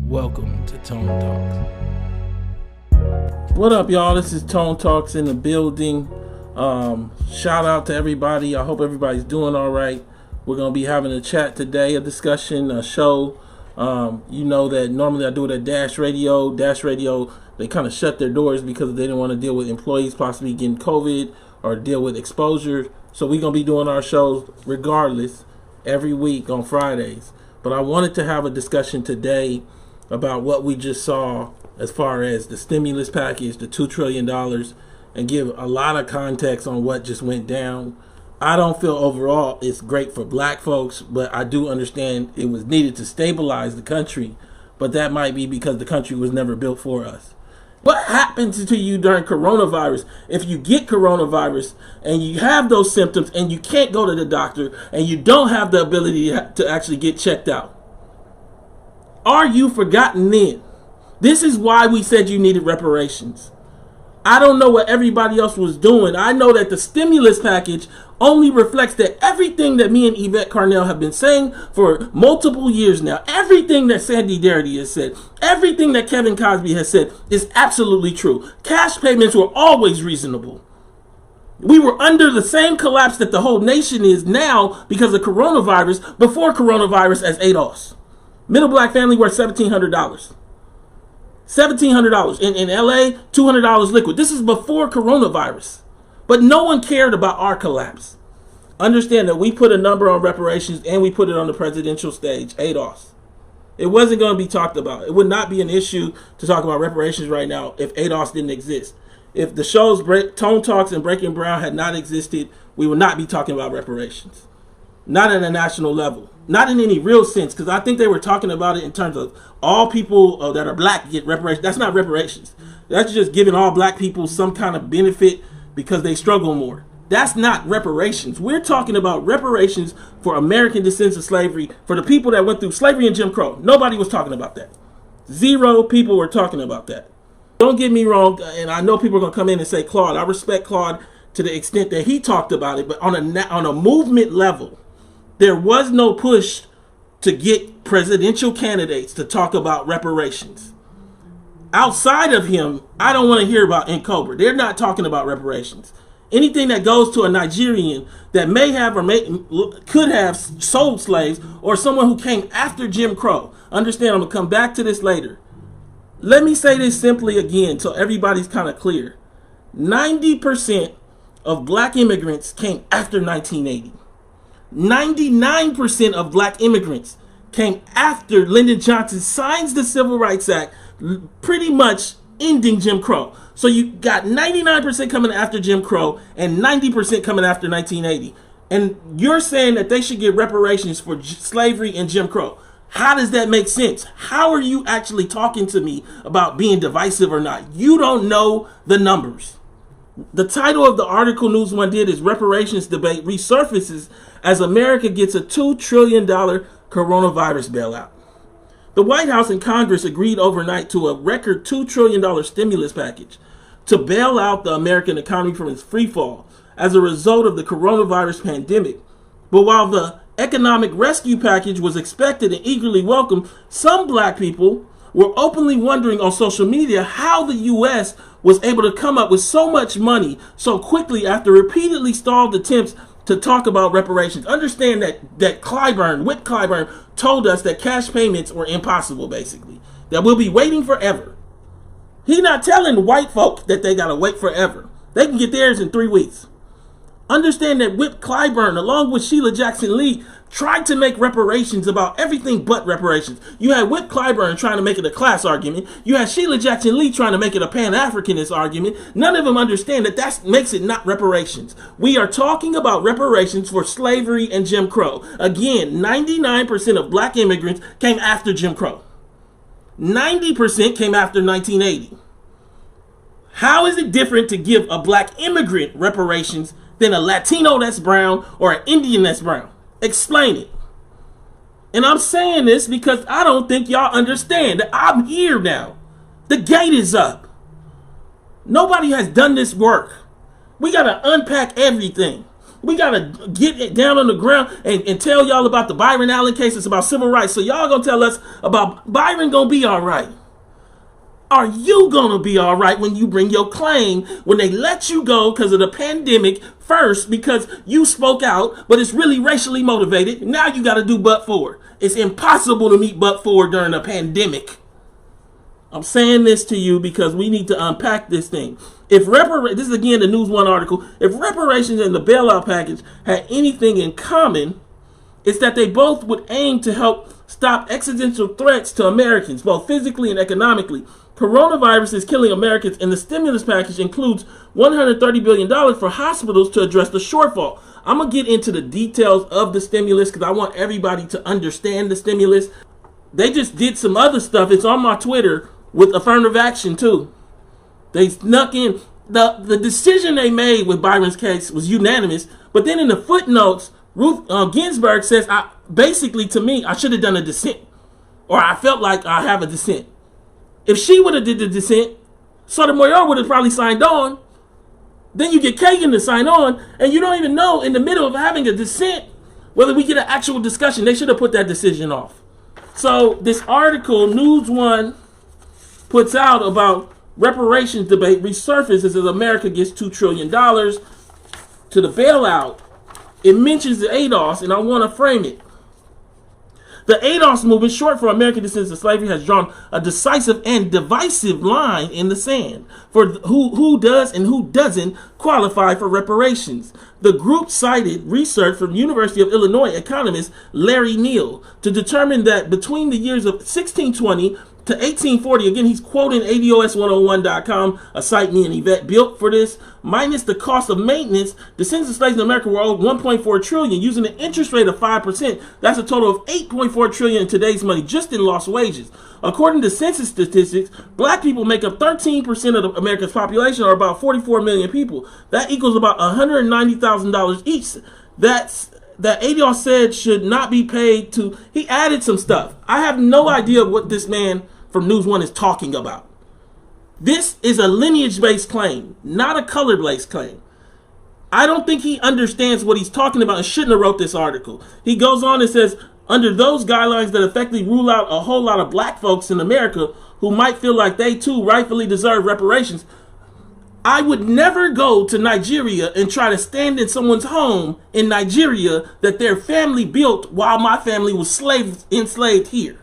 Welcome to Tone Talks. What up, y'all? This is Tone Talks in the building. Shout out to everybody. I hope everybody's doing all right. We're going to be having a chat today, a discussion, a show. You know that normally I do it at Dash Radio. Dash Radio, they kind of shut their doors because they didn't want to deal with employees possibly getting COVID or deal with exposure. So we're going to be doing our shows regardless every week on Fridays. But I wanted to have a discussion today about what we just saw as far as the stimulus package, the $2 trillion, and give a lot of context on what just went down. I don't feel overall it's great for black folks, but I do understand it was needed to stabilize the country, but that might be because the country was never built for us. What happens to you during coronavirus if you get coronavirus and you have those symptoms and you can't go to the doctor and you don't have the ability to actually get checked out? Are you forgotten then? This is why we said you needed reparations. I don't know what everybody else was doing. I know that the stimulus package only reflects that everything that me and Yvette Carnell have been saying for multiple years now, everything that Sandy Darity has said, everything that Kevin Cosby has said is absolutely true. Cash payments were always reasonable. We were under the same collapse that the whole nation is now because of coronavirus, before coronavirus as ADOS. Middle black family worth $1,700. $1,700. In LA, $200 liquid. This is before coronavirus. But no one cared about our collapse. Understand that we put a number on reparations and we put it on the presidential stage, ADOS. It wasn't going to be talked about. It would not be an issue to talk about reparations right now if ADOS didn't exist. If the shows Tone Talks and Breaking Brown had not existed, we would not be talking about reparations. Not at a national level. Not in any real sense, because I think they were talking about it in terms of all people that are black get reparations. That's not reparations. That's just giving all black people some kind of benefit because they struggle more. That's not reparations. We're talking about reparations for American descendants of slavery, for the people that went through slavery and Jim Crow. Nobody was talking about that. Zero people were talking about that. Don't get me wrong, and I know people are going to come in and say Claude. I respect Claude to the extent that he talked about it, but on a movement level, there was no push to get presidential candidates to talk about reparations. Outside of him, I don't want to hear about Nkober. They're not talking about reparations. Anything that goes to a Nigerian that may have or could have sold slaves, or someone who came after Jim Crow. Understand, I'm going to come back to this later. Let me say this simply again so everybody's kind of clear. 90% of black immigrants came after 1980. 99% of black immigrants came after Lyndon Johnson signs the Civil Rights Act, pretty much ending Jim Crow. So you got 99% coming after Jim Crow and 90% coming after 1980. And you're saying that they should get reparations for slavery and Jim Crow. How does that make sense? How are you actually talking to me about being divisive or not? You don't know the numbers. The title of the article News One did is Reparations Debate Resurfaces as America Gets a $2 Trillion Coronavirus Bailout. The White House and Congress agreed overnight to a record $2 trillion stimulus package to bail out the American economy from its freefall as a result of the coronavirus pandemic. But while the economic rescue package was expected and eagerly welcomed, some black people were openly wondering on social media how the U.S. was able to come up with so much money so quickly after repeatedly stalled attempts to talk about reparations. Understand that Whip Clyburn, told us that cash payments were impossible, basically. That we'll be waiting forever. He's not telling white folk that they gotta wait forever. They can get theirs in 3 weeks. Understand that Whip Clyburn, along with Sheila Jackson Lee, tried to make reparations about everything but reparations. You had Whip Clyburn trying to make it a class argument. You had Sheila Jackson Lee trying to make it a Pan-Africanist argument. None of them understand that makes it not reparations. We are talking about reparations for slavery and Jim Crow. Again, 99% of black immigrants came after Jim Crow. 90% came after 1980. How is it different to give a black immigrant reparations than a Latino that's brown or an Indian that's brown? Explain it. And I'm saying this because I don't think y'all understand that I'm here now. The gate is up. Nobody has done this work. We got to unpack everything. We got to get it down on the ground and tell y'all about the Byron Allen case. It's about civil rights. So y'all going to tell us about Byron going to be all right. Are you going to be all right when you bring your claim, when they let you go because of the pandemic first, because you spoke out, but it's really racially motivated? Now you got to do but for. It's impossible to meet but for during a pandemic. I'm saying this to you because we need to unpack this thing. This is again the News One article. If reparations and the bailout package had anything in common, it's that they both would aim to help stop existential threats to Americans, both physically and economically. Coronavirus is killing Americans, and the stimulus package includes $130 billion for hospitals to address the shortfall. I'm going to get into the details of the stimulus because I want everybody to understand the stimulus. They just did some other stuff. It's on my Twitter with affirmative action too. They snuck in. The decision they made with Byron's case was unanimous, but then in the footnotes, Ruth Ginsburg says, basically to me, I should have done a dissent, or I felt like I have a dissent. If she would have did the dissent, Sotomayor would have probably signed on. Then you get Kagan to sign on, and you don't even know in the middle of having a dissent whether we get an actual discussion. They should have put that decision off. So this article, News One, puts out about reparations debate resurfaces as America gets $2 trillion to the bailout. It mentions the ADOS, and I want to frame it. The ADOS movement, short for American Descendants of Slavery, has drawn a decisive and divisive line in the sand for who does and who doesn't qualify for reparations. The group cited research from University of Illinois economist Larry Neal to determine that between the years of 1620 to 1840, again, he's quoting ADOS101.com, a site me and Yvette built for this, minus the cost of maintenance, descendants of slaves in America were owed $1.4 trillion. Using an interest rate of 5%, that's a total of $8.4 trillion in today's money, just in lost wages. According to census statistics, black people make up 13% of America's population, or about 44 million people. That equals about $190,000 each. That ADOS said should not be paid to. He added some stuff. I have no idea what this man from News One is talking about. This is a lineage-based claim, not a color-based claim. I don't think he understands what he's talking about and shouldn't have wrote this article. He goes on and says, under those guidelines that effectively rule out a whole lot of black folks in America who might feel like they too rightfully deserve reparations, I would never go to Nigeria and try to stand in someone's home in Nigeria that their family built while my family was enslaved here.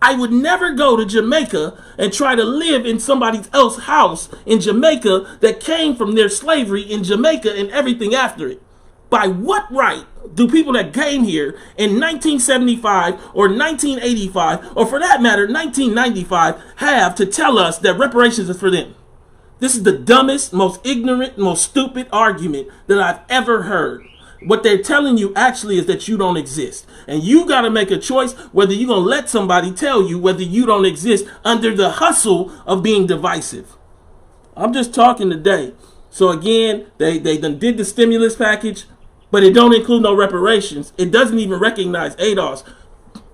I would never go to Jamaica and try to live in somebody else's house in Jamaica that came from their slavery in Jamaica and everything after it. By what right do people that came here in 1975 or 1985, or for that matter 1995, have to tell us that reparations is for them? This is the dumbest, most ignorant, most stupid argument that I've ever heard. What they're telling you actually is that you don't exist. And you got to make a choice whether you're going to let somebody tell you whether you don't exist under the hustle of being divisive. I'm just talking today. So again, they done did the stimulus package, but it don't include no reparations. It doesn't even recognize ADOS.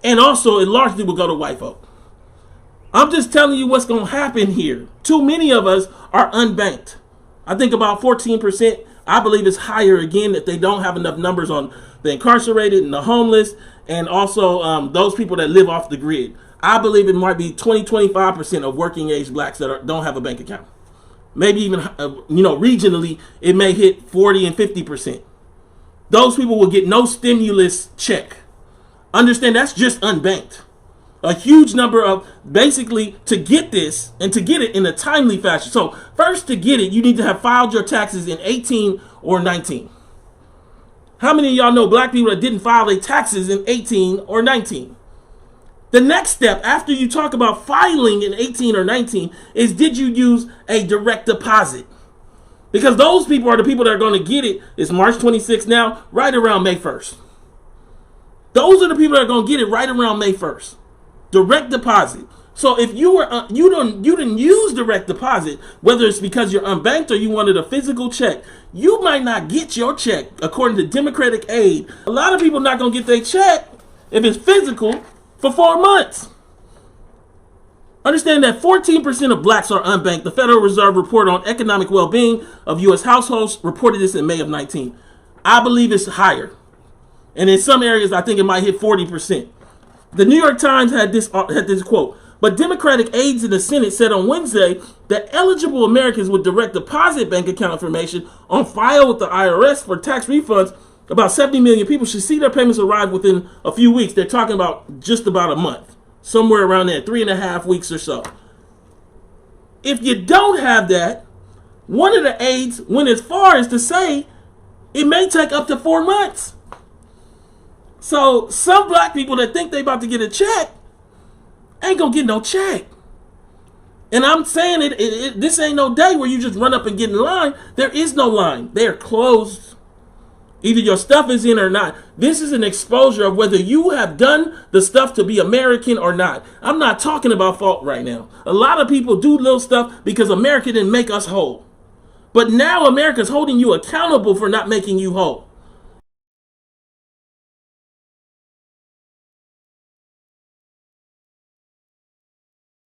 And also, it largely will go to white folk. I'm just telling you what's going to happen here. Too many of us are unbanked. I think about 14%. I believe it's higher again that they don't have enough numbers on the incarcerated and the homeless, and also those people that live off the grid. I believe it might be 20-25% of working age blacks that don't have a bank account. Maybe even, regionally, it may hit 40 and 50%. Those people will get no stimulus check. Understand, that's just unbanked. A huge number of, basically, to get this and to get it in a timely fashion. So first, to get it, you need to have filed your taxes in 18 or 19. How many of y'all know black people that didn't file their taxes in 18 or 19? The next step, after you talk about filing in 18 or 19, is did you use a direct deposit? Because those people are the people that are going to get it. It's March 26th now, right around May 1st. Those are the people that are going to get it right around May 1st. Direct deposit. So if you were you didn't use direct deposit, whether it's because you're unbanked or you wanted a physical check, you might not get your check according to Democratic Aid. A lot of people not gonna get their check if it's physical for 4 months. Understand that 14% of blacks are unbanked. The Federal Reserve report on economic well-being of U.S. households reported this in May of 19. I believe it's higher. And in some areas, I think it might hit 40%. The New York Times had this quote. But Democratic aides in the Senate said on Wednesday that eligible Americans with direct deposit bank account information on file with the IRS for tax refunds, about 70 million people, should see their payments arrive within a few weeks. They're talking about just about a month, somewhere around there, 3.5 weeks or so. If you don't have that, one of the aides went as far as to say it may take up to 4 months. So some black people that think they about to get a check ain't gonna get no check. And I'm saying this ain't no day where you just run up and get in line. There is no line. They're closed. Either your stuff is in or not. This is an exposure of whether you have done the stuff to be American or not. I'm not talking about fault right now. A lot of people do little stuff because America didn't make us whole. But now America's holding you accountable for not making you whole.